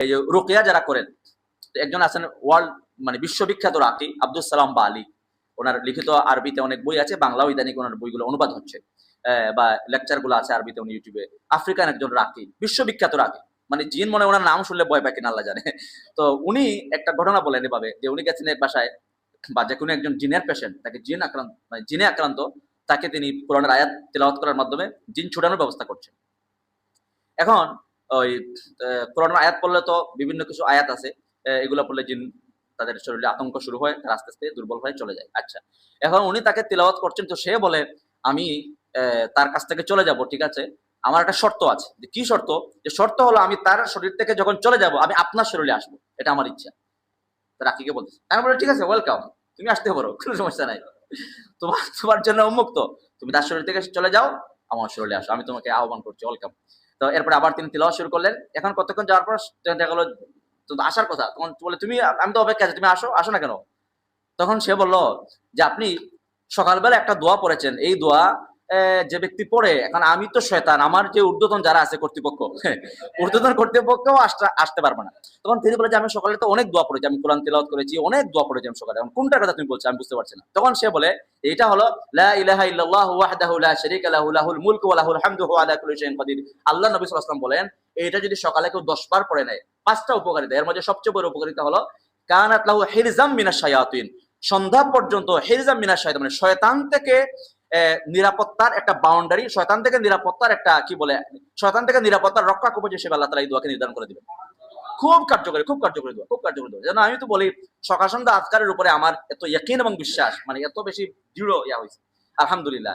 এই যে রুকিয়া যারা করেন, একজন আছেন ওয়ার্ল্ড মানে বিশ্ববিখ্যাত রাকি আব্দুল সালাম বালি। ওনার লিখিত আরবিতে অনেক বই আছে, বাংলাও ইদানিক ওনার বইগুলো অনুবাদ হচ্ছে, বা লেকচার গুলো আছে আরবিতে, উনি ইউটিউবে। আফ্রিকান একজন রাকি, বিশ্ববিখ্যাত রাকি, মানে জিন মনে ওনার নাম শুনলে ভয় পায় কিনা আল্লাহ জানে। তো উনি একটা ঘটনা বলেন এভাবে, যে উনি গেছেন এক বাসায়, বা যে কোনো একজন জিনের পেশেন্ট, তাকে জিন আক্রান্ত মানে জিনে আক্রান্ত, তাকে তিনি কোরআনের আয়াত তেলাওয়াত করার মাধ্যমে জিন ছুটানোর ব্যবস্থা করছেন। এখন ওই কোরআনের আয়াত পড়লে তো বিভিন্ন কিছু আয়াত আছে, এগুলো পড়লে জিন তাদের শরীরে আতঙ্ক শুরু হয়, তারা আস্তে আস্তে দুর্বল হয়ে চলে যায়। আচ্ছা, এখন উনি তাকে তেলাওয়াত করছেন, তো সে বলে আমি তার কাছ থেকে চলে যাব, ঠিক আছে, আমার একটা শর্ত আছে। যে কি শর্ত? যে শর্ত হলো আমি তার শরীর থেকে যখন চলে যাব আমি আপনার শরীরে আসবো, এটা আমার ইচ্ছা। রাকিকে বলতেছে, আমি বলি ঠিক আছে, ওয়েলকাম, তুমি আসতে পারো, কোনো সমস্যা নাই, তোমার তোমার জন্য উন্মুক্ত, তুমি তার শরীর থেকে চলে যাও, আমার শরীরে আসো, আমি তোমাকে আহ্বান করছি, ওয়েলকাম। তো এরপরে আবার তিনি তিলাওয়াত শুরু করলেন। এখন কতক্ষণ যাওয়ার পর দেখা গেলো তো আসার কথা, তখন বলে তুমি, আমি তো অপেক্ষা আছি, তুমি আসো, আসো না কেন? তখন সে বলল যে আপনি সকালবেলা একটা দোয়া পড়েছেন, এই দোয়া যে ব্যক্তি পড়ে, এখন আমি তো শয়তান, আমার যে ঊর্ধ্বতন যারা আছে কর্তৃপক্ষ, ঊর্ধ্বতন কর্তৃপক্ষও আসতে পারবে না। তখন তিনি বলে যে আমি সকালে তো অনেক দোয়া পড়েছি, আমি কোরআন তেলাওয়াত করেছি, অনেক দোয়া পড়েছি আমি সকালে, এখন কোনটার কথা তুমি বলছো আমি বুঝতে পারছি না। তখন সে বলে এইটা হলো লা ইলাহা ইল্লাল্লাহু ওয়াহদাহু লা শারীকা লাহু লাহুল মুলকু ওয়া লাহুল হামদু ওয়া আলা কুল্লি শাইইন কাদির। আল্লাহ নবী সাল্লাল্লাহু আলাইহি ওয়াসাল্লাম বলেন এইটা যদি সকালে কেউ 10 বার পড়ে নেয়, 5টা উপকারিতা, এর মধ্যে সবচেয়ে বড় উপকারিতা হলো কানাত লাহু হিরজাম মিনাশ শায়াতিন, সন্ধ্যা পর্যন্ত হিরজাম মিনাশ শায়াতিন মানে শয়তান থেকে নিরাপত্তার একটা বাউন্ডারি, শয়তান থেকে নিরাপত্তার একটা কি বলে, শয়তান থেকে নিরাপত্তার রক্ষা কবচ হিসেবে আল্লাহ তাআলা এই দোয়াকে নির্ধারণ করে দিবেন। খুব কার্যকরী, খুব কার্যকরী দোয়া, খুব কার্যকরী দোয়া। যেন আমি তো বলি সকাল সন্ধ্যা আজকারের উপরে আমার এত ইয়াকিন এবং বিশ্বাস, মানে এত বেশি দৃঢ় ইয়া হয়েছে, আলহামদুলিল্লাহ।